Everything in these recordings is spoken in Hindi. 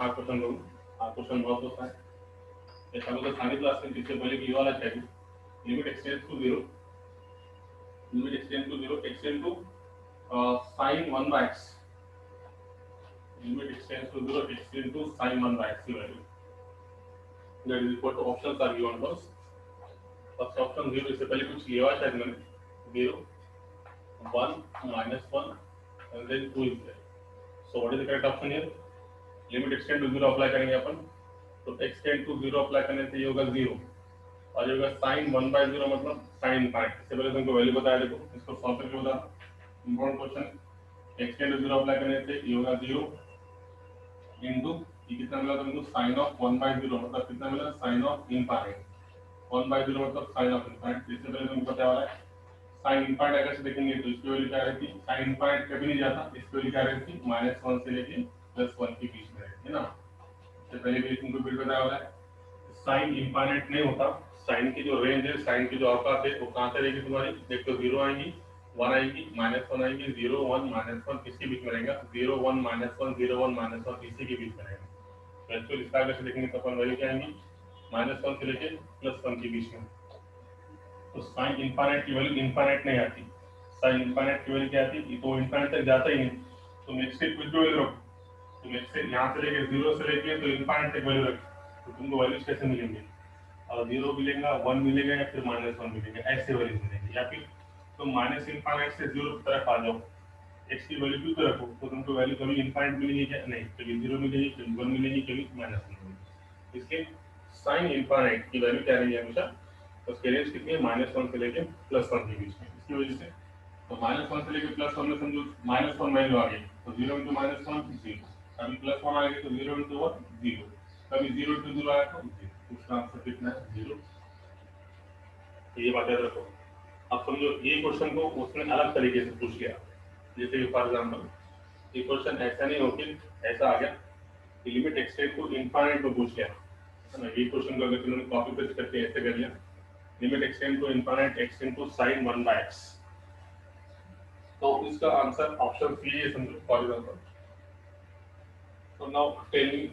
हा क्वेश्चन बघू. हा क्वेश्चन महत्वाचा आहे. याच्या अगोदर सांगितलं असेल तिथे पहिले की वाला आहे limit extend to 0 limit extend to 0 x tend to sin 1 by x limit extends to 0 extend to sin 1 by x की value that is equal to options are given to us. First option 0 इससे पहले कुछ लिया है मैंने 0 1 minus 1 and then 2 is there. So what is the correct option here? Limit extend to 0 apply करेंगे अपन. तो extend to 0 अप्लाई करने से ये होगा 0 और ये होगा sin 1 by 0 मतलब sin infinite. इससे पहले तुमको वैल्यू बताया, देखो इसको सॉल्व करके बता. Important question. extend to 0 apply करने से ये होगा 0 इंटू ये कितना मिला तुमको sin of 1 by 0 मतलब कितना मिला sin of infinite. 1 by 0 मतलब sin of infinite. इससे पहले तुमको पता वाला है sin infinite अगर से देखेंगे तो इसकी वैल्यू क्या रहती है. sin infinite कभी नहीं जाता, इसकी वैल्यू क्या रहती है -1 से लेके +1 के बीच में रहती है ना. इससे पहले भी तुमको फिर बताया वाला है sin infinite नहीं होता. sin की जो रेंज है, sin की जो औकात है वो कहां से रहेगी तुम्हारी. देख तो 0 आएगी, 1 आएगी, -1 आएगी, 0 1 -1 किसके बीच में रहेगा 0 1 -1 0 1 -1 इसी के बीच में रहेगा. तो एक्चुअली इसका अगर से देखेंगे तो अपन वैल्यू क्या आएंगी -1 से लेके +1 के बीच में. तो sin infinite की वैल्यू infinite नहीं आती. sin infinite की वैल्यू क्या आती है तो infinite तक जाता ही नहीं. तुम x से कुछ भी वैल्यू रखो, तुम x से यहाँ से लेके 0 से लेके तो infinite तक वैल्यू रखो तो तुमको वैल्यूज कैसे मिलेंगे. और 0 मिलेगा, 1 मिलेगा या फिर -1 मिलेगा, ऐसे वैल्यूज मिलेंगे. या फिर तुम -infinite से 0 की तरफ आ जाओ, x की वैल्यू क्यों रखो तो तुमको वैल्यू कभी इनफाइनाइट मिलेगी क्या नहीं, कभी 0 मिलेगी, कभी 1 मिलेगी, कभी -1 मिलेगी. इसलिए sin इनफाइनाइट की वैल्यू क्या रहेगी हमेशा, तो उसकी रेंज कितनी है -1 से लेके +1 के बीच में. इसकी वजह से तो -1 से लेके +1 में समझो -1 वैल्यू आ गई तो 0 * -1 0, कभी +1 आ गई तो 0 * 1 0, कभी 0 * 0 आया तो 0. इसका आंसर कितना है 0. ये बात याद रखो. अब समझो ये क्वेश्चन को उसने अलग तरीके से पूछ लिया. जैसे फॉर एग्जांपल ये क्वेश्चन ऐसा नहीं हो कि ऐसा आ गया कि लिमिट एक्सटेंड टू इनफाइनाइट में पूछ लिया है ना. ये क्वेश्चन को अगर तुमने कॉपी पेस्ट करके ऐसे कर लिया limit extend to infinite x tend to sin 1 by x तो इसका आंसर ऑप्शन सी है समझो फॉर एग्जांपल. तो now tell me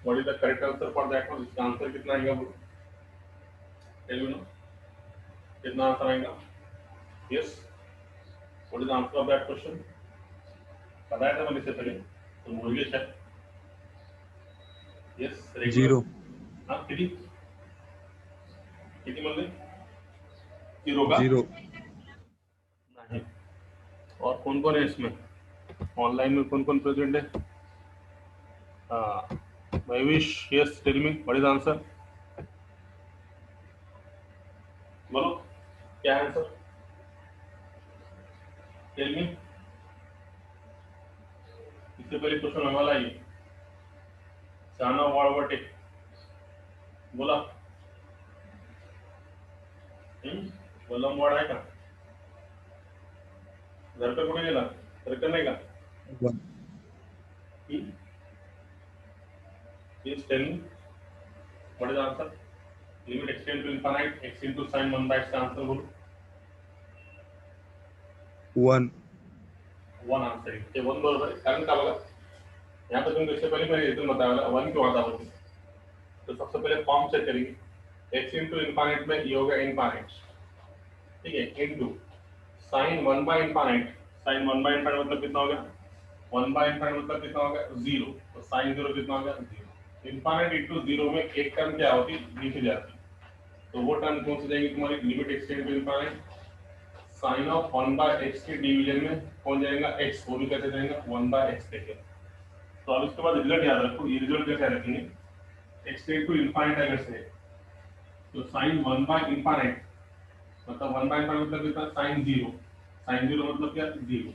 what is the correct answer for that one. इसका आंसर कितना आएगा बोलो, टेल मी नो कितना आंसर आएगा. Yes what is the answer of that question. बताया था मैंने इससे पहले तुम भूल गए शायद. यस रेगुलर 0 हाँ कितनी कितनी बोल रहे 0 का 0 नहीं. और कौन कौन है इसमें ऑनलाइन में कौन कौन प्रेजेंट है. Mahvish yes tell me what is answer. बोलो क्या आंसर टेल मी. इससे पहले क्वेश्चन हमारा ये शाना वाळवटे बोला. वल्लमवाड आहे का घर पे कुठे गेला घर नाही का. 1 please tell me what is answer. Limit extend to infinite x into sin 1 by x का आंसर बोलो. 1 1 आंसर है. ये 1 बरोबर है. कारण का बघा यहाँ पे तुमको इससे पहले मैंने इतना बताया 1 क्यों आता है. तो सबसे पहले फॉर्म चेक करेंगे. x into इनफाइनाइट में ये होगा इनफाइनाइट, ठीक है, into sin 1 by infinite. sin 1 by infinite मतलब कितना हो गया 1 by इनफाइनाइट मतलब कितना हो गया 0. तो sin 0 कितना हो गया 0. इनफाइनाइट इनटू 0 में एक टर्म क्या होती है नीचे जाती है. तो वो टर्म कौन सी जाएगी तुम्हारी limit extend to infinite sin of 1 by x के डिवीजन में कौन जाएगा x. वो भी कैसे जाएगा 1 by x लेके. तो अब इसके बाद रिजल्ट याद रखो. ये रिजल्ट कैसे रखेंगे एक्सटेंड टू इनफाइनाइट अगर से तो sin 1 by इनफाइनाइट मतलब 1 by इनफाइनाइट मतलब कितना sin 0. sin 0 मतलब क्या 0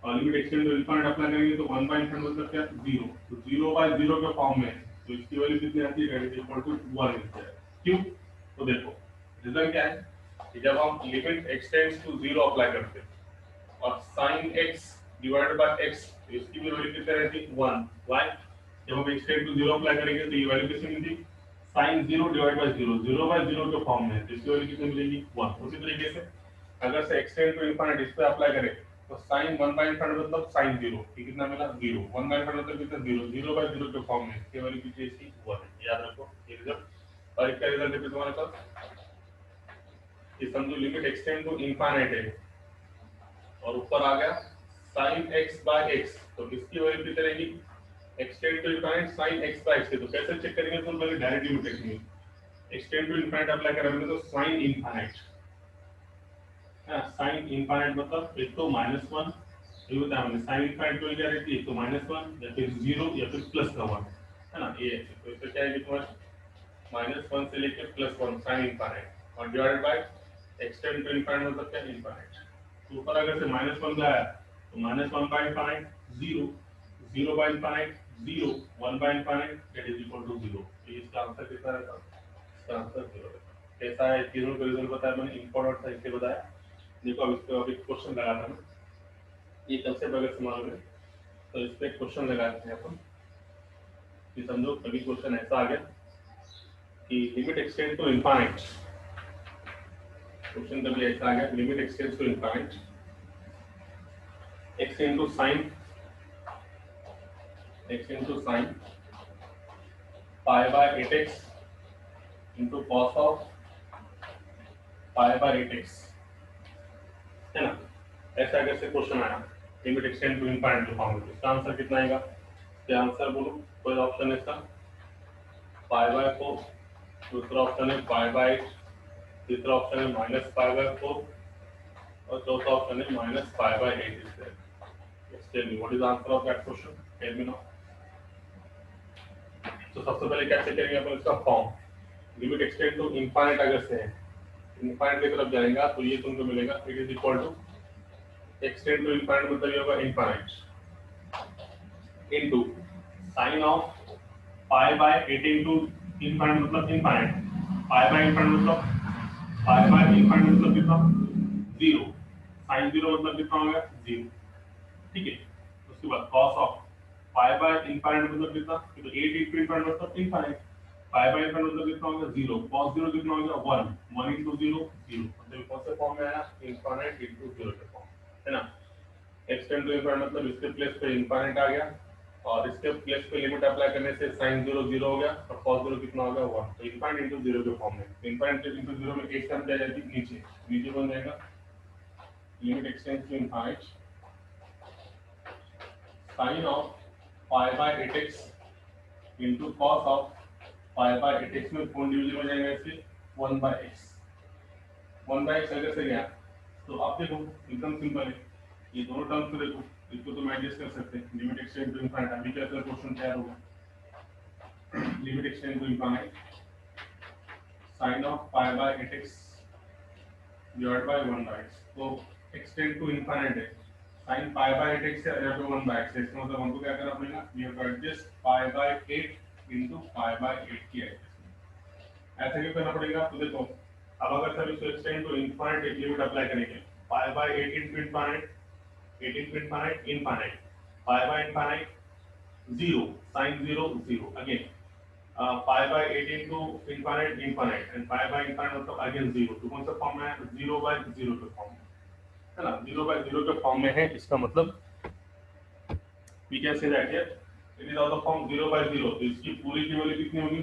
और limit extend to infinite apply करेंगे तो 1 by इनफाइनाइट मतलब क्या 0. तो 0 by 0 के फॉर्म में तो इसकी वैल्यू कितनी आती है इक्वल टू 1 मिलता है. क्यों तो देखो रीजन क्या है कि जब हम लिमिट एक्सटेंड्स टू 0 अप्लाई करते हैं और sin x divided by x तो इसकी भी वैल्यू कितनी रहती है 1. व्हाई जब हम एक्सटेंड टू 0 अप्लाई करेंगे तो ये वैल्यू कितनी मिलती sin 0 डिवाइड बाय 0 0 बाय 0 के फॉर्म में तो इसकी वैल्यू कितनी मिलेगी 1. उसी तरीके से अगर से एक्सटेंड टू इनफाइनाइट इस पे अप्लाई करें तो साइन 1 बाय इनफाइनाइट मतलब साइन 0, ये कितना मिला 0, 1 बाय इनफाइनाइट मतलब कितना 0, 0 बाय 0 के फॉर्म में इसके वैल्यू कितनी इसकी 1 है, याद रखो ये रिजल्ट। और इसका रिजल्ट है तुम्हारे पास ये समझो लिमिट एक्सटेंड टू इनफाइनाइट है और ऊपर आ गया sin x बाय x, तो इसकी वैल्यू कितनी रहेगी x tend to infinite sin x by x, तो कैसे चेक करेंगे तो पहले डायरेक्ट लिमिट रखेंगे, एक्सटेंड टू इनफाइनाइट अप्लाई करेंगे तो sin इनफाइनाइट है, sin इनफाइनाइट मतलब एक तो -1 ये होता है, मतलब sin इनफाइनाइट को क्या रहती है तो -1 या फिर 0 या फिर +1 है ना, ये है तो इसका क्या है कि तुम्हारा -1 से लेके +1 sin इनफाइनाइट और divided by x tend to infinite मतलब क्या इनफाइनाइट, तो ऊपर अगर से -1 लाया तो -1 by infinite 0, 0 by infinite 0, 1 by infinite that is equal to 0, तो इसका आंसर कितना रहता है, इसका आंसर 0 रहता है। कैसा है तीनों का रिजल्ट बताया मैंने, इंपॉर्टेंट था इसलिए बताया। देखो अब इसको अभी क्वेश्चन लगाता हूं, ये कंसेप्ट अगर समझ में तो इस पे क्वेश्चन लगाते हैं अपन कि समझो कभी क्वेश्चन ऐसा आ गया कि limit extend to infinite, question कभी ऐसा आ गया limit extend to infinite x into sin pi by 8x into cos of pi by 8x है ना, ऐसा अगर से क्वेश्चन आया लिमिट एक्सटेंड टू इनफाइनाइट के फॉर्म में, इसका आंसर कितना आएगा, क्या आंसर बोलो, कोई ऑप्शन है इसका pi by 4, दूसरा ऑप्शन है pi by 8, तीसरा ऑप्शन है -pi by 4 और चौथा ऑप्शन है -pi by 8 is there. Tell me what is the answer of that question? Tell me now. तो सबसे पहले क्या चेक करेंगे अपन इसका form, limit extend to infinite अगर से है इनफाइनाइट की तरफ जाएगा तो ये तुमको मिलेगा it is equal to x tend to infinite मतलब ये होगा infinite into sine of pi by 8 into infinite मतलब इनफाइनाइट, पाई बाय इनफाइनाइट मतलब पाई बाय इनफाइनाइट मतलब कितना 0, साइन 0 मतलब कितना हो गया 0, ठीक है। उसके बाद cos of pi by infinite मतलब कितना, तो 8 इनटू इनफाइनाइट मतलब इनफाइनाइट, पाई बाय इनफाइनाइट मतलब कितना हो गया 0, cos 0 कितना हो गया 1, 1 इनटू 0 0, मतलब कौन से फॉर्म में आया इनफाइनाइट इनटू 0 के फॉर्म, है ना। एक्सटेंड टू इनफाइनाइट मतलब इसके प्लेस पे इनफाइनाइट आ गया और इसके प्लेस पे लिमिट अप्लाई करने से sin 0 0 हो गया और cos 0 कितना हो गया 1, तो इनफाइनाइट इनटू 0 के फॉर्म में, इनफाइनाइट इनटू 0 में एक टर्म क्या जाएगी नीचे, नीचे बन जाएगा limit extend to infinite sin of pi by 8x into cos of pi by 8x में कौन डिवीजन हो जाएगा इससे 1 by x, 1 by x अगर से गया तो आप देखो एकदम सिंपल है, ये दोनों टर्म्स को देखो इसको तो एडजस्ट कर सकते हैं, लिमिट एक्सटेंड टू इनफाइनाइट अभी क्या क्वेश्चन तैयार होगा limit extend to infinite sin of pi by 8x divided by 1 by x, तो एक्सटेंड टू इनफाइनाइट है sin pi by 8x है या फिर 1 by x, इसका मतलब हमको क्या करना पड़ेगा we have to adjust pi by 8 into pi by 8 की एडजस्टमेंट, ऐसे क्यों करना पड़ेगा, तो देखो अब अगर सर इसको एक्सटेंड टू इनफाइनाइट एक लिमिट अप्लाई करेंगे pi by 8 into infinite, 8 into infinite infinite, pi by infinite 0 sin 0 0 again pi by 8 into infinite infinite and pi by infinite मतलब अगेन 0, तो कौन सा फॉर्म में है 0 by 0 के फॉर्म में, है ना, 0 by 0 के फॉर्म में है, इसका मतलब we can say that here it is of the form 0 by 0, तो इसकी पूरी की वैल्यू कितनी होगी,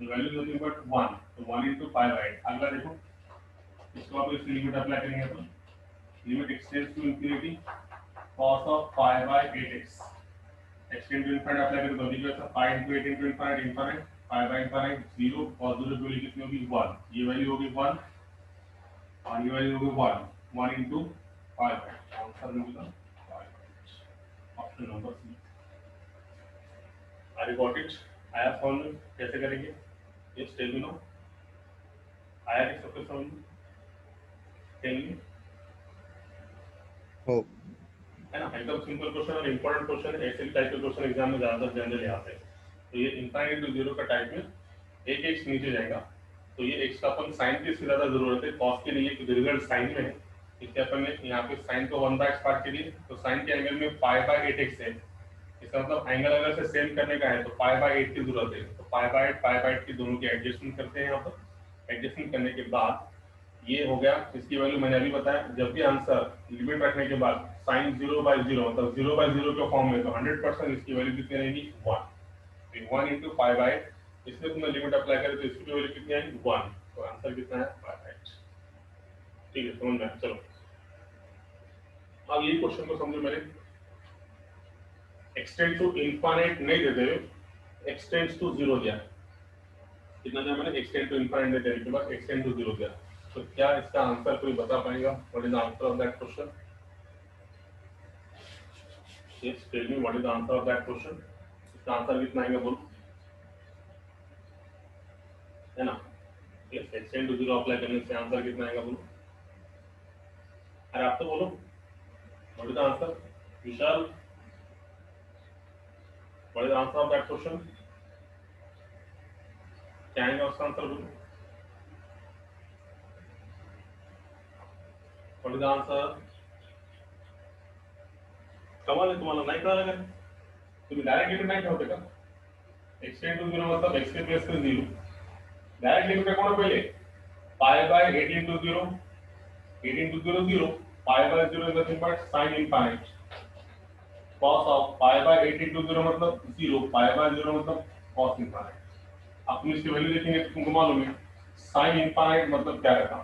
वैल्यू नथिंग बट 1, तो 1 into pi by 8, अगला देखो इसको आप इस लिमिट अप्लाई करेंगे तो limit x tends to infinity cos of pi by 8x, x tend to infinite apply करें तो अभी क्या था pi into 8 into infinite infinite, pi by infinite 0 cos 0 की वैल्यू कितनी होगी 1, ये वैल्यू होगी 1 और ये वैल्यू होगी 1, 1 into pi by, आंसर मिलेगा option number C. I got it, आया समझ में कैसे करेंगे, यस टेल मी नो, आया कि सबके समझ में, टेल मी हो है ना, एकदम सिंपल क्वेश्चन और इंपॉर्टेंट क्वेश्चन है, ऐसे टाइप के क्वेश्चन एग्जाम में ज्यादातर जनरली आते हैं, तो ये इनफाइनाइट टू 0 का टाइप में एक x नीचे जाएगा, तो ये x का अपन साइन की इसकी ज्यादा जरूरत है, cos के लिए क्योंकि रिजल्ट साइन में है, इसलिए अपन ने यहाँ पे साइन को 1 by x पार्ट के लिए, तो साइन के एंगल में पाई बाय 8x है, इसका मतलब एंगल अगर से सेम करने का है तो पाई बाय 8 की जरूरत है, तो पाई बाय 8 की दोनों की एडजस्टमेंट करते हैं, यहाँ पर एडजस्टमेंट करने के बाद ये हो गया, इसकी वैल्यू मैंने अभी बताया, जब भी आंसर लिमिट रखने के बाद साइन 0/0 मतलब 0/0 के फॉर्म में, तो 100% इसकी वैल्यू कितनी रहेगी 1। 1 into पाई बाय, इसमें तुमने लिमिट अप्लाई करें तो इसकी वैल्यू कितनी आएगी 1, तो आंसर कितना है पाई बाय। ठीक है, समझ में आया। चलो अब ये क्वेश्चन को समझो, मैंने एक्सटेंड टू इनफाइनाइट नहीं देते हुए एक्सटेंड्स टू 0 दिया। कितना दिया मैंने? एक्सटेंड टू इनफाइनाइट देने के बाद एक्सटेंड टू 0 दिया। तो क्या इसका आंसर कोई बता पाएगा? What is the answer of that question? Yes, tell me what is the answer of that question. इसका आंसर कितना आएगा बोलो, है ना? यस, एक्सटेंड टू 0 अप्लाई करने से आंसर कितना आएगा बोलो? अरे आप तो बोलो, what is the answer? Vishal, what is the answer of that question? क्या आएगा उसका आंसर बोलो? What is the answer? कमाल है, तुम्हाला नाही कळालं का? तुम्ही डायरेक्ट लिमिट नाही ठेवते का? एक्सटेंड टू 0 मतलब x के प्लेस पे 0, डायरेक्ट लिमिट कोण पहिले pi by 18 to 0, 18 to 0 0, pi by 0 is nothing but sin infinite, cos of pi bye 18 to 0 मतलब 0, पाई बाय 0 मतलब cos इनफाइनाइट। अपनी इसकी वैल्यू देखेंगे तो तुमको मालूम है sin इनफाइनाइट मतलब क्या रहता,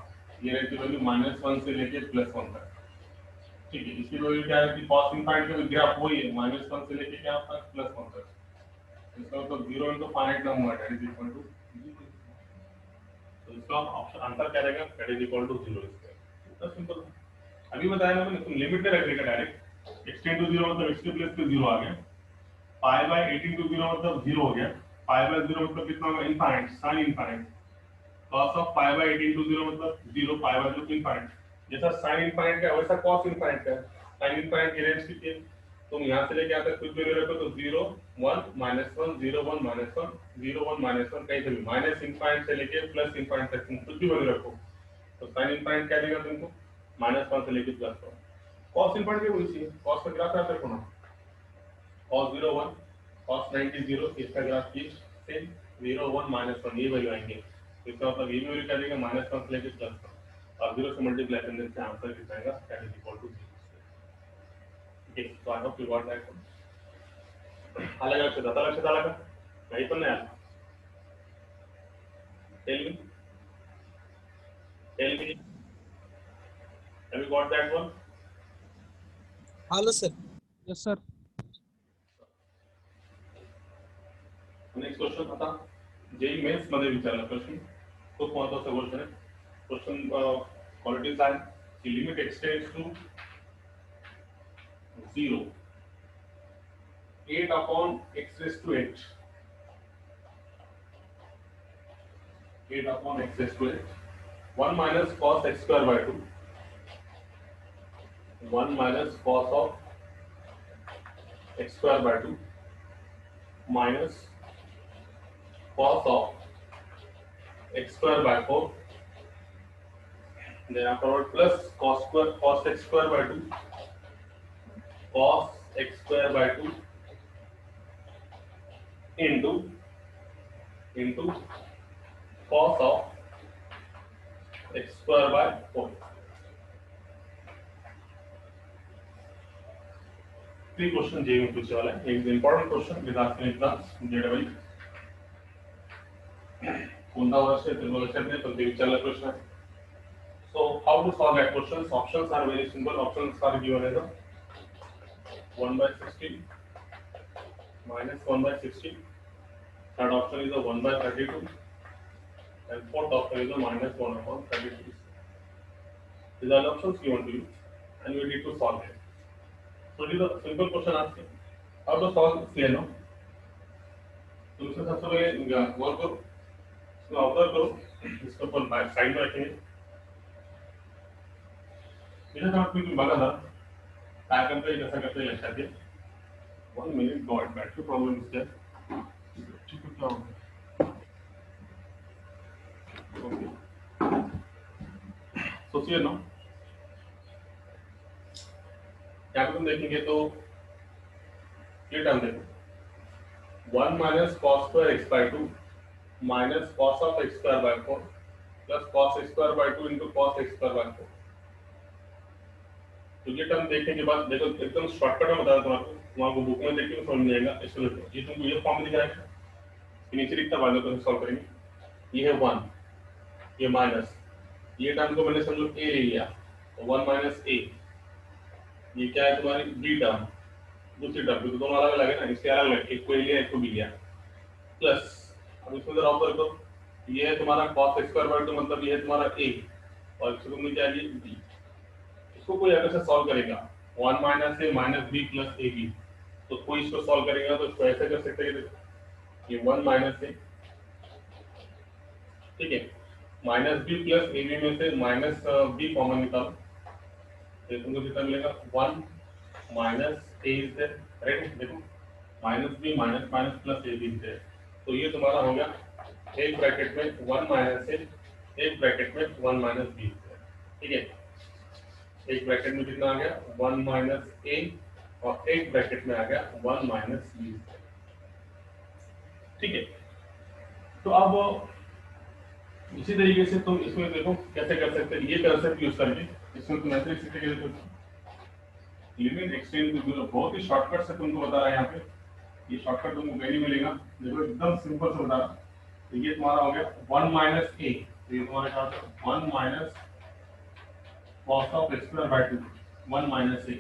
ये रहती वैल्यू -1 से लेके +1 तक। ठीक है, इसकी वैल्यू क्या रहती, cos इनफाइनाइट का ग्राफ वही है, -1 से लेके क्या तक +1 तक। इसका मतलब 0 into finite number that is equal to 0। तो इसका ऑप्शन आंसर क्या रहेगा? that is equal to 0 इतना सिंपल। अभी बताया ना मैंने, तुम लिमिट में रख देगा डायरेक्ट। एक्सटेंड टू 0 मतलब x के प्लेस पे 0 आ गया, पाई बाय 18 to 0 मतलब 0 हो गया, पाई बाय 0 मतलब कितना होगा? Infinite, sin infinite. cos of pi bye 18 to 0 मतलब 0, पाई बाय 0 इनफाइनाइट। जैसा sin इनफाइनाइट का वैसा cos इनफाइनाइट का। sin इनफाइनाइट की रेंज कितनी है? तुम यहाँ से लेके यहाँ तक कुछ भी रखो तो 0 1 -1 0 1 -1 0 1 -1 कहीं से भी माइनस इनफाइनाइट से लेके प्लस इनफाइनाइट तक तुम कुछ भी वैल्यू रखो तो sin इनफाइनाइट क्या देगा तुमको? -1 से लेके +1। cos इनफाइनाइट भी वही है, cos का ग्राफ आता है देखो ना, cos 0 1 cos 90 0, इसका ग्राफ की सेम 0 1 -1 ये वैल्यू आएंगे। तो इसका मतलब ये वैल्यू क्या देगा? -1 से लेके +1 और 0 से मल्टीप्लाई करने से आंसर कितना आएगा? that is equal to 0। Okay, so I hope you got that one. आला का लक्षात? आता लक्षात आला का? काही पण नाही आला? Tell me. Tell me. Have you got that one? Hello sir. Yes sir. Next question आता जेई मेन्स मध्ये विचारला क्वेश्चन, खूप महत्त्वाचा क्वेश्चन आहे। क्वेश्चन क्वालिटीज आहे की limit x tends to 0 8 upon x raised to 8, 8 upon x raised to 8, 1 minus cos x square by 2, 1 minus cos of x square by 2 minus cos of x square by 4, then afterward plus cos x square by 2, cos x square by 2 into cos of x square by 4। Three question जे में पूछने वाला है। एक important question with asking exams जेडब्ल्यू कोणता वर्ष है तुम्हाला लक्षात नाही पण ते विचारला प्रश्न आहे। So how to solve that question? Options are very simple. Options are given as 1/16 minus 1/16, third option is a 1/32, and fourth option is a -1/32। These are the options given to you, and you need to solve it. So it is a simple question asking how to solve this clear now। तुम इसमें सबसे पहले वर्क करो, इसको ऑब्जर्व करो, इसको अपन साइड में रखेंगे। इधर का आपको बघा ना काय करता है कैसा करता है लक्षात घ्या। 1 minute God battery problem is there। Okay, सोचिए ना, यहाँ पे तुम देखेंगे तो ये टर्म देखो 1 minus cos square x by 2 minus cos of x square by 4 plus cos x square by 2 into cos x square by 4। तो ये टर्म देखने के बाद देखो एकदम शॉर्टकट में बता देता हूँ आपको, तुम्हारे बुक में देख के समझ नहीं आएगा। इसको देखो, ये तुमको ये फॉर्म दिख रहा है, नीचे लिखता बाद में सॉल्व करेंगे। ये है 1, ये माइनस, ये टर्म को मैंने समझो a ले लिया, तो 1 माइनस a, ये क्या है तुम्हारी b टर्म, दूसरी टर्म, क्योंकि दोनों अलग अलग है ना, इससे अलग अलग, एक को a लिया एक को b लिया, प्लस अब इसको जरा ऑब्जर्व करो, ये है तुम्हारा cos स्क्वायर बाय 2, मतलब ये है तुम्हारा a, और इसको तुमने क्या लिया b। इसको कोई अगर से सॉल्व करेगा 1 minus a minus b plus ab, तो कोई इसको सॉल्व करेगा तो इसको ऐसे कर सकते हैं, ये 1 माइनस a, ठीक है, माइनस b प्लस ab में से माइनस b कॉमन निकालो, तो तुमको कितना मिलेगा 1 minus a is there, right. देखो minus b minus minus plus a is there, तो ये तुम्हारा हो गया एक ब्रैकेट में 1 माइनस a, एक ब्रैकेट में 1 माइनस b, ठीक है। एक ब्रैकेट में कितना आ गया 1 माइनस a, और एक ब्रैकेट में आ गया 1 माइनस b, ठीक है। तो अब इसी तरीके से तुम इसमें देखो कैसे कर सकते हैं, ये कंसेप्ट यूज करके इसमें तुम ऐसे लिख सकते हैं, लिमिट एक्सटेंड टू 0, बहुत ही शॉर्टकट से तुमको बता रहा है यहाँ पे, ये शॉर्टकट तुमको कहीं नहीं मिलेगा, देखो एकदम सिंपल से बता रहा। तो ये तुम्हारा हो गया 1 माइनस a, तो ये तुम्हारा क्या होगा 1 minus cos of x square by 2, 1 minus a,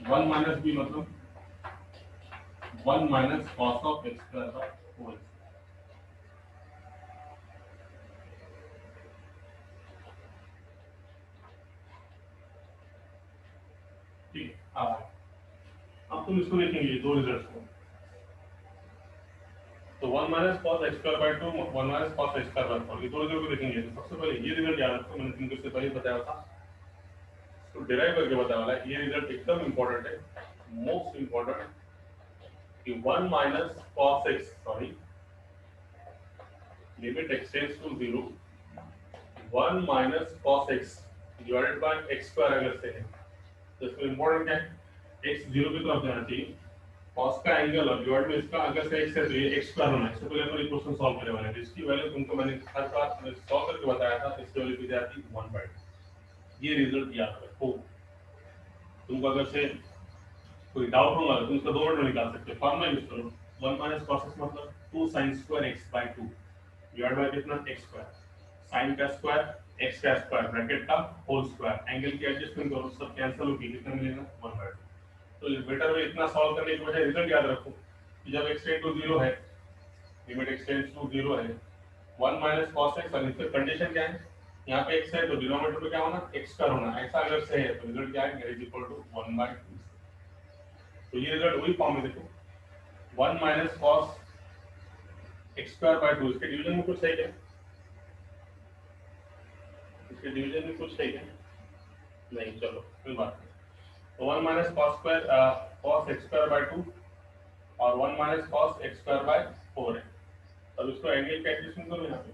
1 minus b मतलब 1 minus cos of x square bye 4, ठीक है। अब तुम इसको लिखेंगे दो रिजल्ट को, तो 1 minus cos x square by 2, 1 minus cos x square bye 4, ये दो रिजल्ट को लिखेंगे। तो सबसे पहले ये रिजल्ट याद रखो, मैंने तुमको इससे पहले बताया था, तो डिराइव करके बताया वाला है, ये रिजल्ट एकदम इंपॉर्टेंट है, मोस्ट इंपॉर्टेंट, कि 1 minus cos x, sorry, limit x tends to 0, 1 minus cos x divided by x square अगर से है, तो इसमें इंपॉर्टेंट क्या है, x 0 की तरफ जाना चाहिए, cos का एंगल और डिवाइड में इसका अगर से x है तो ये x स्क्वायर होना है। इससे पहले हम एक क्वेश्चन सॉल्व करने वाले हैं, इसकी वैल्यू तुमको मैंने हर बार सॉल्व करके बताया था, इसकी वैल्यू कितनी आती है 1/2। ये रिजल्ट याद रखो, तुमको अगर से कोई डाउट होगा तो तुम इसका 2 मिनट में निकाल सकते हो, फॉर्मूला यूज करो, 1 माइनस cos x मतलब 2 sin square x by 2 divide by कितना x स्क्वायर, sin का स्क्वायर x का स्क्वायर ब्रैकेट का होल स्क्वायर, एंगल की एडजस्टमेंट करो, सब कैंसिल होगी, कितना मिलेगा 1/2। तो बेटर वे इतना सॉल्व करने की बजाय रिजल्ट याद रखो कि जब x टेंड टू 0 है, लिमिट x टेंड्स टू 0 है, 1 माइनस cos x, और इसका कंडीशन क्या है, यहाँ पे x है तो डिनोमिनेटर में क्या होना x स्क्वायर होना, ऐसा अगर से है तो रिजल्ट क्या है इज इक्वल टू 1/2। तो ये रिजल्ट वही फॉर्म में देखो, 1 minus cos x square by 2, इसके डिवीजन में कुछ है क्या, इसके डिवीजन में कुछ है क्या, नहीं, चलो कोई बात नहीं। तो 1 minus cos square cos x square by 2 और 1 minus cos x square bye 4 है। अब इसको एंगल का एडजस्टमेंट करो यहाँ पे,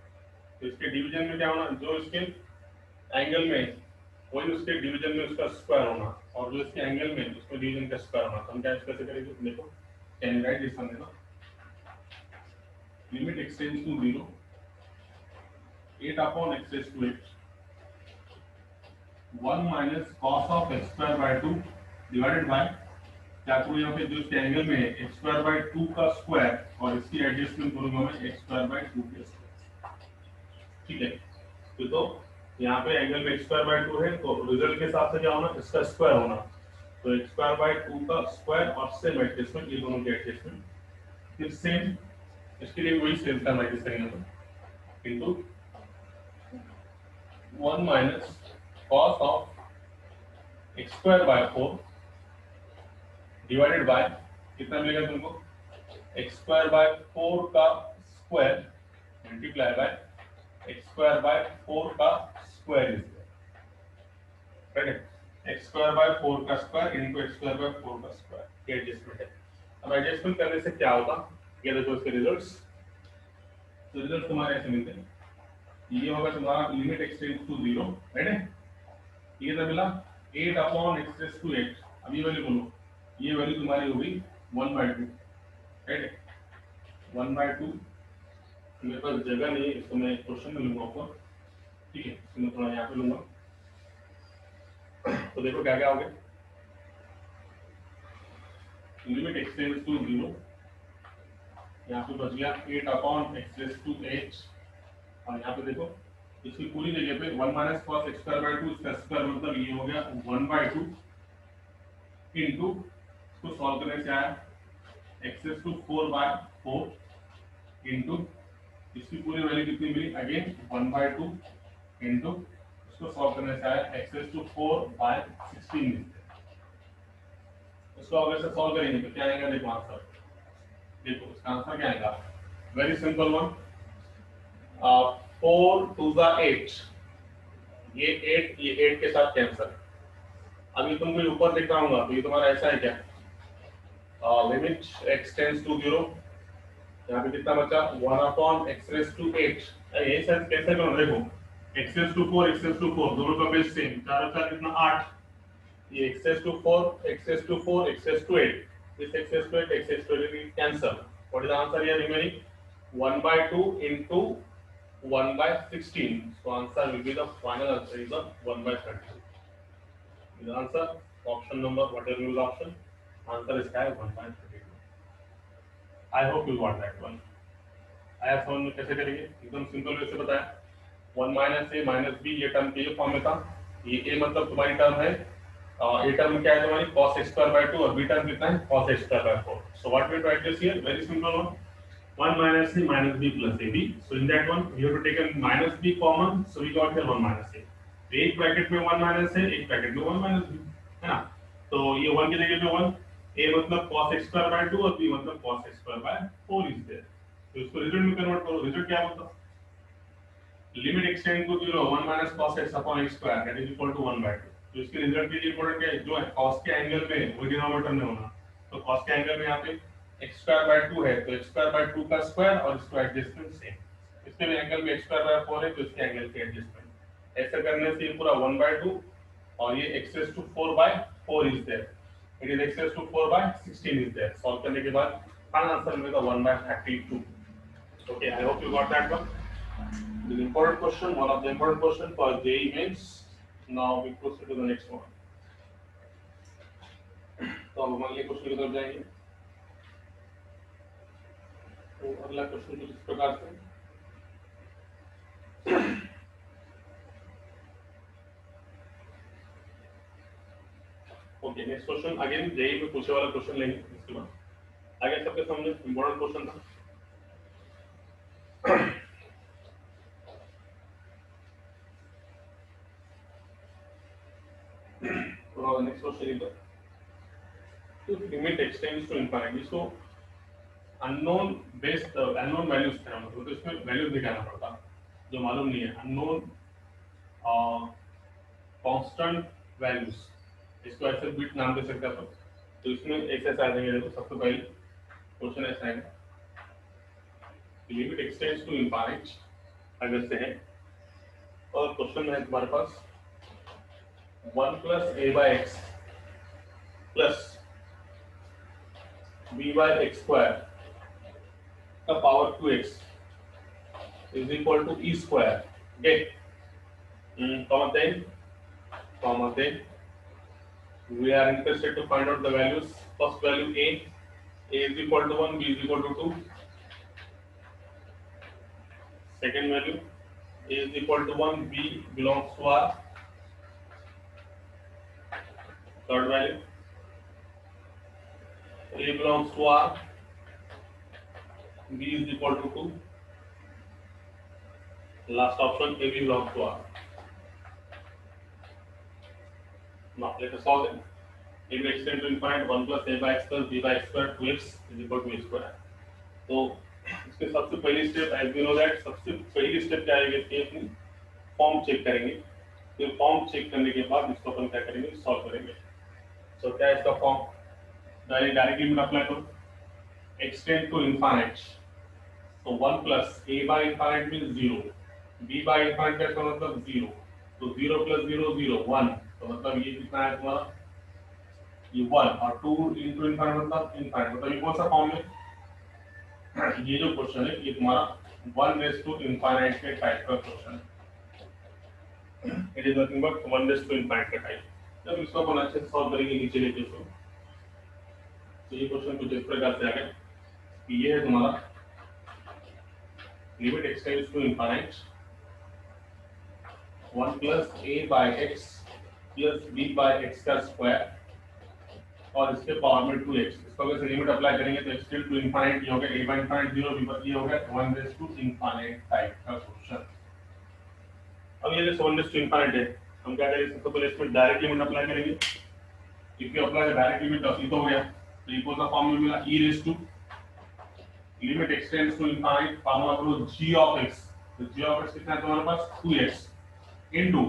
तो इसके डिवीजन में क्या होना, जो इसके एंगल में वही उसके डिवीजन में उसका स्क्वायर होना, और जो इसके एंगल में उसके डिवीजन का स्क्वायर होना। तो हम क्या कैसे करेंगे, देखो कैन राइट दिस वन, ना limit x tends to 0, 8 upon x raise to 8, 1 minus cos of x square by 2 divided by, क्या करूँ यहाँ पे जो इसके एंगल में है x स्क्वायर बाय 2 का स्क्वायर, और इसकी एडजस्टमेंट करूंगा मैं x स्क्वायर बाय 2 के स्क्वायर, ठीक है। तो यहाँ पे एंगल में x स्क्वायर बाय 2 है, तो रिजल्ट के हिसाब से क्या होना, इसका स्क्वायर होना, तो x स्क्वायर बाय 2 का स्क्वायर और सेम एडजस्टमेंट, ये दोनों के एडजस्टमेंट, फिर सेम इसके लिए वही सेम टर्म एडजस्ट करेंगे तो into 1 minus cos of x square bye 4 divided by, कितना मिलेगा तुमको, x स्क्वायर बाय 4 का square multiply by x square bye 4 का स्क्वायर इज राइट है, x स्क्वायर बाय 4 का square into x square bye 4 का स्क्वायर, ये एडजस्टमेंट है। अब एडजस्टमेंट करने से क्या होगा, ये देखो इसके रिजल्ट्स, तो रिजल्ट तुम्हारे ऐसे मिलते हैं, ये होगा तुम्हारा limit x tends to 0, right है, ये तो मिला 8 अपॉन x रेज़ टू 8, अब ये वैल्यू बोलो, ये वैल्यू तुम्हारी होगी 1/2, राइट है, 1/2, मेरे पास जगह नहीं है, इसको मैं क्वेश्चन में लूंगा ऊपर, ठीक है, इसको मैं थोड़ा यहाँ पे लूंगा, तो देखो क्या क्या हो गया, लिमिट एक्सटेंड्स टू 0, यहाँ पे बच गया 8 upon x raise to H, और यहाँ पे देखो इसकी पूरी जगह पे 1 minus cos x square by 2, इसका स्क्वायर मतलब ये हो गया 1/2 इनटू, इसको सॉल्व करने से आया एक्स रेज टू 4/4 इनटू, इसकी पूरी वैल्यू कितनी मिली, अगेन 1/2 इनटू, इसको सॉल्व करने से आया एक्स रेज टू 4/16 मिलते हैं। इसको अगर से सॉल्व करेंगे तो क्या आएगा, देखो आंसर, देखो इसका आंसर क्या आएगा, वेरी सिंपल वन, 4 2 ज़ा 8, ये 8 के साथ कैंसिल। अभी तुम कोई ऊपर देख रहा हूँ तो ये तुम्हारा ऐसा है क्या, लिमिट x टेंड्स टू 0, यहाँ पे कितना बचा 1 अपॉन x रेज टू 8, ये सब कैसे करो, देखो x raise to 4 x raise to 4 दोनों का बेस सेम, 4 और 4 कितना 8, ये x raise to 4 x raise to 4 x raise to 8, this x raise to 8 x raise to 8 cancel, what is the answer here remaining, 1/2 into 1/16, so answer will be, the final answer is the 1/32, is the answer, option number, whatever you use option, answer is 1/32. I hope you got that one. आया समझ में कैसे करेंगे, एकदम सिंपल वे से बताया, 1 माइनस ए माइनस बी, ये टर्म के फॉर्म में था, ये ए मतलब तुम्हारी टर्म है, ए टर्म क्या है तुम्हारी cos x square by 2, और बी टर्म कितना है cos x square by 4, so what we write this here, very simple one, 1 minus a minus b plus ab, so in that one we have to take a minus b common, so we got here 1 minus a, एक ब्रैकेट में 1 minus a, एक ब्रैकेट में 1 minus b, है ना, तो ये 1 की जगह पे 1, a मतलब cos x square by 2 और b मतलब cos x square by 4 is there, तो इसको रिजल्ट में कन्वर्ट करो, रिजल्ट क्या होता है, limit extend to 0 1 minus cos x upon x square that is equal to 1/2, तो इसके रिजल्ट के लिए इंपॉर्टेंट क्या है, जो है cos के एंगल में वो डिनोमिनेटर में होना, तो cos के एंगल में यहाँ पे x square by 2 है, तो x square by 2 का स्क्वायर और इसको एडजस्टमेंट सेम, इसके भी एंगल में x square by 4 है, तो इसके एंगल की एडजस्टमेंट, ऐसा करने से ये पूरा 1/2 और ये x raised to 4/4 is there, it is x raised to 4/16 is there, solve करने के बाद फाइनल आंसर मिलेगा 1/32. Okay, I hope you got that one. The important question, one of the important question for JEE Mains. Now we proceed to the next one. तो अब हम अगले क्वेश्चन की तरफ जाएंगे। तो अगला क्वेश्चन कुछ इस प्रकार से, okay next question again JEE में पूछे वाला क्वेश्चन लेंगे, इसके बाद आगे सबके सामने इंपॉर्टेंट क्वेश्चन था। तो नेक्स्ट क्वेश्चन इधर, तो लिमिट एक्सटेंड्स टू इनफाइनाइट, इसको अननोन बेस्ड अननोन वैल्यूज थे, मतलब तो इसमें वैल्यूज दिखाना पड़ता जो मालूम नहीं है, अननोन कांस्टेंट वैल्यूज, इसको ऐसे बिट नाम दे सकते हैं। तो इसमें ऐसे आ जाएंगे, देखो सबसे पहले क्वेश्चन ऐसा है, लिमिट एक्सटेंड्स टू इनफाइनाइट अगर से है, और क्वेश्चन है तुम्हारे पास 1 plus a by x plus b by x square का power 2x is equal to e square, okay, comma then we are interested to find out the values. First value a is equal to 1, b is equal to 2, second value a is equal to 1, b belongs to r, third value a belongs to r, b is equal to 2, last option a b belongs to r. Now let us solve it. A will extend to infinite 1 plus a by x plus b by x square 2x is equal to a square. तो इसके सबसे पहली step, as you know that, सबसे पहली स्टेप क्या आएगी कि अपनी फॉर्म चेक करेंगे, फिर फॉर्म चेक करने के बाद इसको अपन क्या करेंगे, सॉल्व करेंगे। सो क्या है इसका फॉर्म, डायरेक्टली लिमिट अप्लाई करो, एक्सटेंड टू इनफाइनाइट, तो 1 plus a by infinite means 0, b by infinite का मतलब 0, तो 0 plus 0 0 1, तो मतलब ये कितना है तुम्हारा, ये 1, और 2 into infinite मतलब infinite, मतलब ये कौन सा फॉर्म है, ये जो क्वेश्चन है ये तुम्हारा 1 raised to infinite के टाइप का क्वेश्चन है, it is nothing but 1 raised to infinite का टाइप। जब इसको अपन अच्छे से सॉल्व करेंगे नीचे लेके इसको, तो ये क्वेश्चन कुछ इस प्रकार से आएगा कि ये है तुम्हारा limit x tends to infinite 1 plus a by x plus b by x का स्क्वायर और इसके पावर में 2x। इसको अगर से लिमिट अप्लाई करेंगे तो एक्सटेंड टू इनफाइनाइट ये हो गया a by infinite 0, b by ये हो गया 1 रेज़ टू इनफाइनाइट टाइप का क्वेश्चन। अब ये जो 1 रेज़ टू इनफाइनाइट है, हम क्या करेंगे, सबसे पहले इसमें डायरेक्ट लिमिट अप्लाई करेंगे। If you apply the direct limit ये तो हो गया, तो ये कौन सा फॉर्म में मिला, e raise to limit x tends to infinite, formula करो g ऑफ x, तो g ऑफ x कितना है तुम्हारे पास 2x into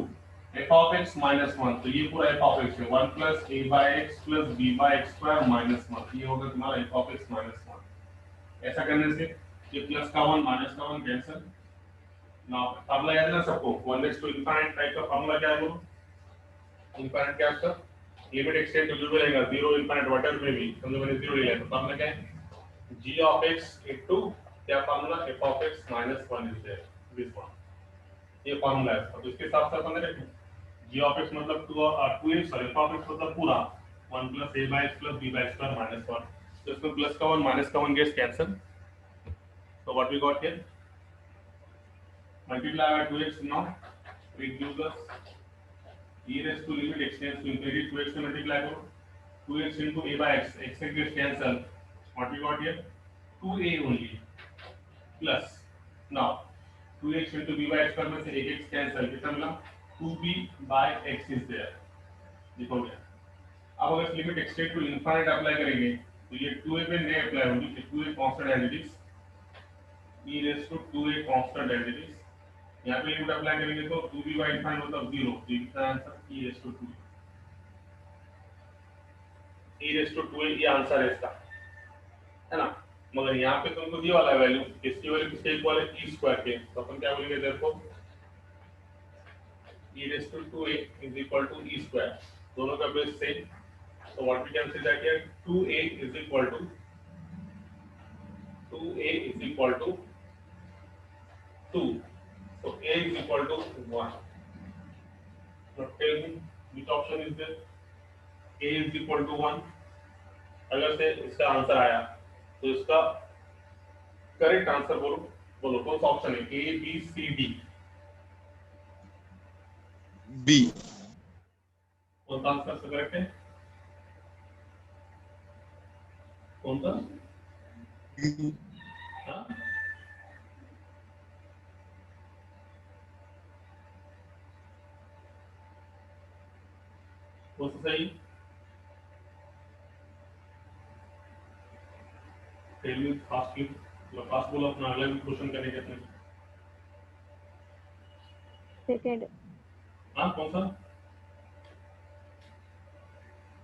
f of x minus 1, तो ये पूरा f ऑफ x है 1 plus a by x plus b by x square minus 1, ये होगा तुम्हारा f ऑफ x माइनस 1। ऐसा करने से ये प्लस का 1 माइनस का 1 कैंसिल। नाउ फार्मूला याद है ना सबको, 1 रेज़ टू इनफाइनाइट टाइप का फार्मूला क्या है, वो इनफाइनाइट क्या है उसका, लिमिट एक्सटेंड टू 0 रहेगा, 0 इनफाइनाइट व्हाटएवर में भी, समझो मैंने 0 ले लिया, तो फार्मूला क्या है g ऑफ x इनटू क्या formula f of x minus 1 is there, this one, ये फार्मूला है। अब इसके साथ साथ हमने रखें g ऑफ x मतलब 2x और f ऑफ x मतलब पूरा 1 plus a by x plus b by x square minus 1, तो इसमें प्लस का 1 माइनस का 1 gets cancel, so what we got here, multiply by 2x now, it gives us e raised to limit extends to infinity, 2x से multiply करो, 2x into a by x, x gets cancel, what we got here 2a only plus now 2x into b by x पर में से एक x cancel, कितना मिला 2b by x is there, देखो गया। अब अगर limit extend to infinite apply करेंगे तो ये 2a पे नहीं अप्लाई होगी, तो 2a constant as it is, e raise to 2a constant as it is, यहाँ पे लिमिट अप्लाई करेंगे तो 2b by इनफाइनाइट मतलब 0, तो इसका answer e raise to 2, e raise to 2a ये आंसर है इसका, है ना। मगर यहाँ पे तुमको ये वाला वैल्यू, इसकी वैल्यू किसके इक्वल है e स्क्वायर के, तो अपन क्या बोलेंगे therefore e raised to 2a is equal to e square, दोनों का base same, so what we can say that here 2a is equal to 2, so a is equal to 1, now tell me which option is there, a is equal to 1, अगर से इसका आंसर आया तो इसका करेक्ट आंसर बोलो, कौन सा ऑप्शन है, A B C D, B, कौन सा आंसर से करेक्ट है, कौन सा, हाँ कौन सा सही, टेल मी फास्ट बोलो अपना अगला भी क्वेश्चन करने के अपने, सेकंड, हाँ कौन सा,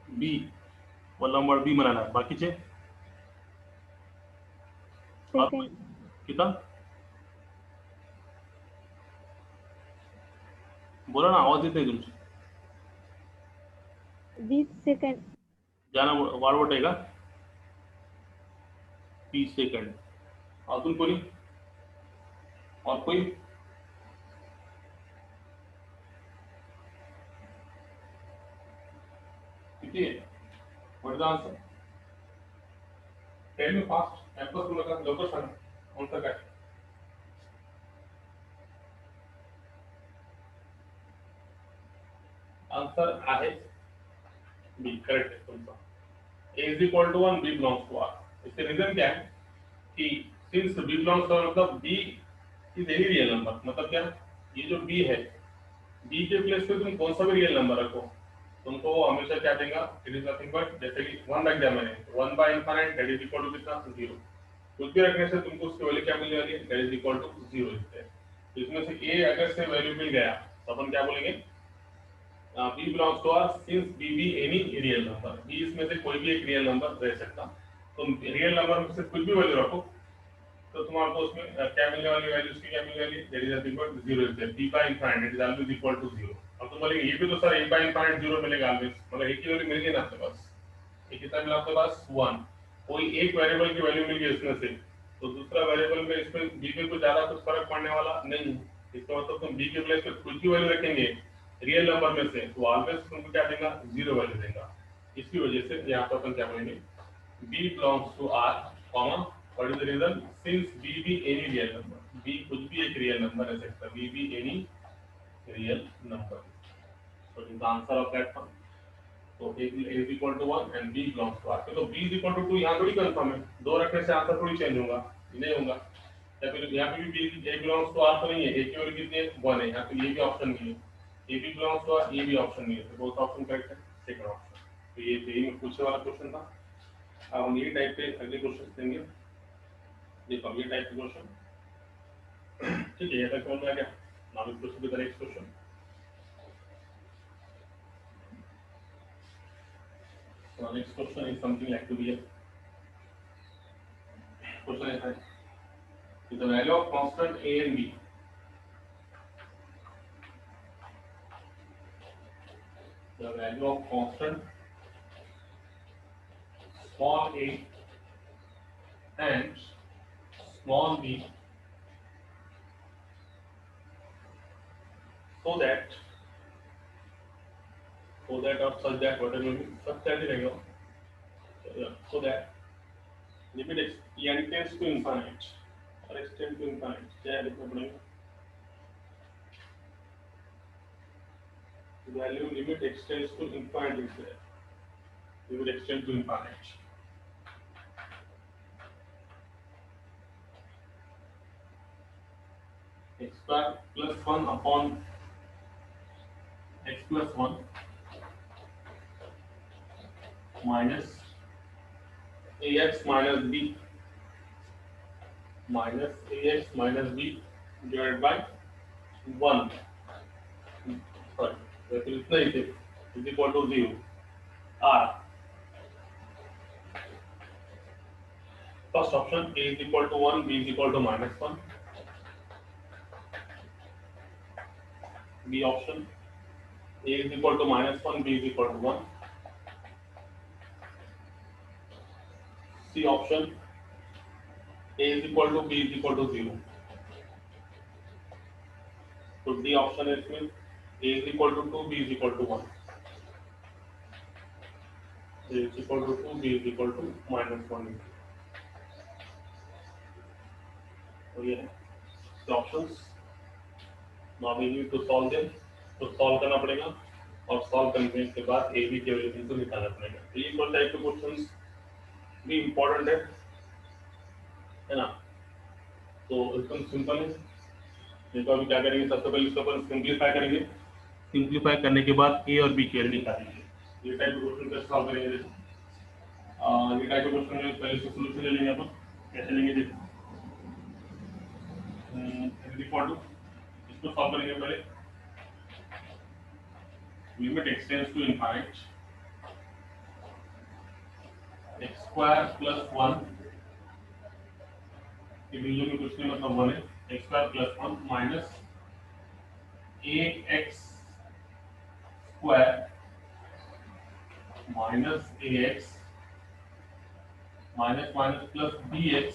बी, वाला नंबर बी बनाना है, बाकी छे सेकंड, कितना बोला ना, आवाज येते तुमची, 20 सेकंड, जाना वाढवट आहे का 30 सेकंड, अजून कोणी, और कोई, किती आहे, what is the answer, tell me fast, एम्पस बोला का लवकर सांग, आंसर काय, आंसर आहे बी, करेक्ट है तुमचा, a is equal to 1, b belongs to r, इसके रीजन क्या है कि since b belongs to r मतलब b is any real number, मतलब क्या, ये जो b है, b के प्लेस पे तुम कौन सा भी रियल नंबर रखो, तुमको वो हमेशा क्या देगा, इट इज नथिंग बट, जैसे कि 1 रख दिया मैंने, 1 by infinite that is equal to कितना 0, कुछ भी रखने से तुमको उसकी वैल्यू क्या मिलने वाली है, दैट इज इक्वल टू 0 इससे, तो इसमें से a अगर से वैल्यू मिल गया तो अपन क्या बोलेंगे, b belongs to r since b be any real number, b इसमें से कोई भी एक रियल नंबर रह सकता, तो रियल नंबर में से कुछ भी वैल्यू रखो तो तुम्हारे को उसमें क्या मिलने वाली वैल्यू, उसकी क्या मिलने वाली, that is equal to 0 is b by infinite is always equal to 0। अब तुम बोलेंगे ये भी तो सर a by infinite 0 मिलेगा ऑलवेज, मतलब एक ही वैल्यू मिल गई ना आपके पास, ये कितना मिला आपके पास 1, कोई एक वेरिएबल की वैल्यू मिल गई इसमें से, तो दूसरा वेरिएबल में इसमें b में कुछ ज्यादा कुछ फर्क पड़ने वाला नहीं, इसका मतलब तुम b के प्लेस पे कुछ भी वैल्यू रखेंगे रियल नंबर में से तो ऑलवेज तुमको क्या देगा, जीरो वैल्यू देगा। इसकी वजह से यहाँ पर अपन क्या बोलेंगे, b belongs to r, comma, what is the reason, since b be any real number, b कुछ भी एक रियल नंबर है सकता, b be any real number, so is the answer of that one। तो a is equal to 1 and b belongs to r, तो b is equal to 2 यहाँ थोड़ी कंफर्म है, दो रखने से आंसर थोड़ी चेंज होगा, नहीं होगा। या फिर यहाँ पे भी b a belongs to r तो नहीं है, a की वैल्यू कितनी है 1 है, यहाँ पे ये भी ऑप्शन नहीं है, a b belongs to r, ये भी ऑप्शन नहीं है, तो बोथ ऑप्शन करेक्ट है, सेकंड ऑप्शन। तो ये जेईई में पूछने वाला क्वेश्चन था। अब हम ये टाइप के अगले क्वेश्चन देंगे, देखो हम ये टाइप के क्वेश्चन, ठीक है, ये तक समझ में आ गया। Now we proceed with the next question. So next question is something like to be a question is that with the value of constant a and b, the value of constant small a and small b, so that or such that, whatever will be such that ही रहेगा, so that limit यानी tends to infinite और extend to infinite, क्या लिखना पड़ेगा, value limit extends to infinite is there, limit extends to infinite, x square plus 1 upon x plus 1 minus ax minus b divided by 1, sorry, that is इतना ही थे, is equal to 0, r, first option a is equal to 1, b is equal to minus 1, b option a is equal to minus 1, b is equal to 1, C option a is equal to b is equal to 0, so D option is में a is equal to 2, b is equal to 1, a is equal to 2, b is equal to minus 1, तो ये है the options। now we need to solve them, तो solve करना पड़ेगा और solve करने के बाद a b के वैल्यू को निकालना पड़ेगा। तो ये कौन टाइप के क्वेश्चंस भी इम्पोर्टेंट है ना, तो एकदम सिंपल है। देखो अभी क्या करेंगे, सबसे पहले इसको अपन सिंपलीफाई करेंगे, सिंपलीफाई करने के बाद ए और बी की वैल्यू निकालेंगे। ये टाइप क्वेश्चन कैसे सॉल्व करेंगे, ये टाइप क्वेश्चन में पहले इसका सॉल्यूशन ले लेंगे अपन, कैसे लेंगे देखो, इसको सॉल्व करेंगे पहले, limit x tends to infinite x square plus 1, ये वैल्यू में कुछ नहीं मतलब 1 है, x square plus 1 minus ax square minus ax minus minus plus bx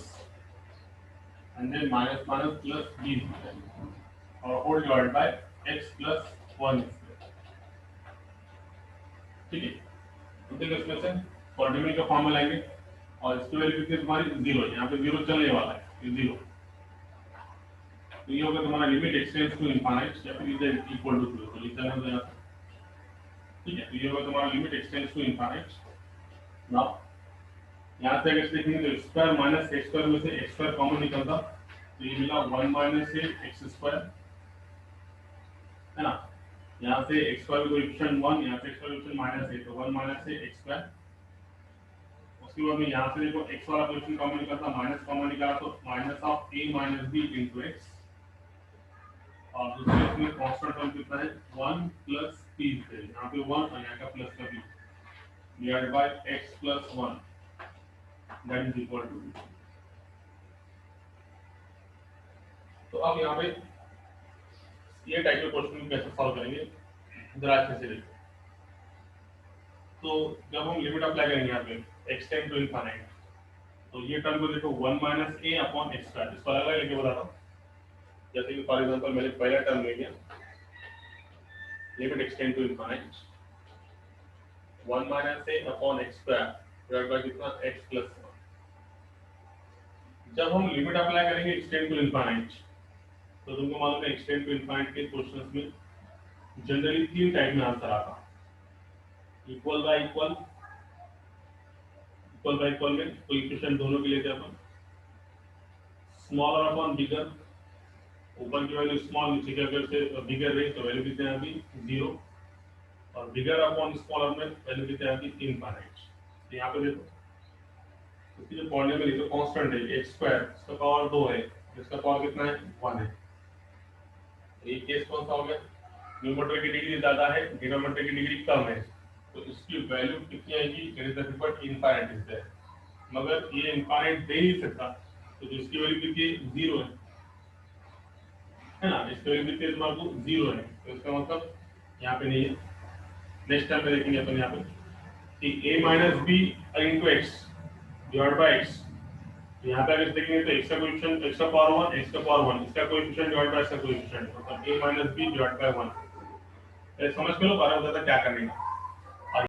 and then minus minus plus b और whole divided by x plus 1, ठीक है। तो देखो इसमें से पॉलिनोमियल का फॉर्म में लाएंगे और इसकी वैल्यू कितनी तुम्हारी 0 है, यहाँ पे 0 चलने वाला है, ये 0, तो ये होगा तुम्हारा लिमिट एक्सटेंड्स टू इनफाइनाइट या फिर इज इक्वल टू 0, तो लिखना है यहाँ, ठीक है। तो ये होगा तुम्हारा limit x tends to infinite. Now यहाँ से अगर देखेंगे तो स्क्वायर माइनस एक्स स्क्वायर में से एक्स स्क्वायर कॉमन निकलता, तो ये मिला 1 माइनस एक्स स्क्वायर, है ना, यहाँ से एक्स स्क्वायर कोएफिशिएंट 1, यहाँ से एक्स स्क्वायर कोएफिशिएंट माइनस है, तो 1 माइनस एक्स स्क्वायर, उसके बाद में यहाँ से देखो एक्स वाला कोएफिशिएंट कॉमन निकलता, माइनस कॉमन निकाला तो minus of a minus b into x, और दूसरे इसमें कांस्टेंट टर्म कितना है 1 प्लस p, यहाँ पे 1 और यहाँ का प्लस का b divided by x plus 1 that is equal to. तो अब यहाँ पे ये टाइप के क्वेश्चन को कैसे सॉल्व करेंगे, जरा अच्छे से देखो। तो जब हम लिमिट अप्लाई करेंगे यहाँ पे x टेंड टू इनफाइनाइट, तो ये टर्म को देखो 1 minus a upon x square, इसको अलग अलग लेके बताता हूँ। जैसे कि फॉर एग्जांपल मैंने पहला टर्म ले लिया, limit extend to infinite 1 minus a upon x square divide by कितना x प्लस 1। जब हम लिमिट अप्लाई करेंगे एक्सटेंड टू इनफाइनाइट तो तुमको मालूम है एक्सटेंड टू इनफाइनाइट के क्वेश्चंस में जनरली 3 टाइप में आंसर आता है। Equal by equal, equal by equal में कोएफिशिएंट दोनों के लेते हैं अपन। स्मॉलर अपॉन बिगर, ऊपर की वैल्यू स्मॉल नीचे की अगर से बिगर रही तो वैल्यू कितनी आएगी 0, और बिगर अपॉन स्मॉलर में वैल्यू कितनी आएगी इनफाइनाइट। तो यहाँ पे देखो इसकी जो पॉलिनोमियल है तो कांस्टेंट है x स्क्वायर, इसका पावर 2 है, इसका पावर कितना है 1 है। ये केस कौन सा हो गया, न्यूमरेटर की डिग्री ज्यादा है, डिनोमिनेटर की डिग्री कम है, तो इसकी वैल्यू कितनी आएगी, it is nothing but infinite is there. मगर ये इनफाइनाइट दे नहीं सकता, तो इसकी वैल्यू कितनी है 0 है ना, इसकी वैल्यू कितनी है तुम्हारे 0 है, तो इसका मतलब यहाँ पे नहीं है। नेक्स्ट टाइम में देखेंगे अपन यहाँ पे कि a minus b into x divide by x, यहाँ पे अगर देखेंगे तो x का कोएफिशिएंट x का पावर 1, x का पावर 1, इसका कोएफिशिएंट डिवाइड बाय इसका कोएफिशिएंट, मतलब a minus b divide by 1। समझ के लो बारह बताता क्या करने का।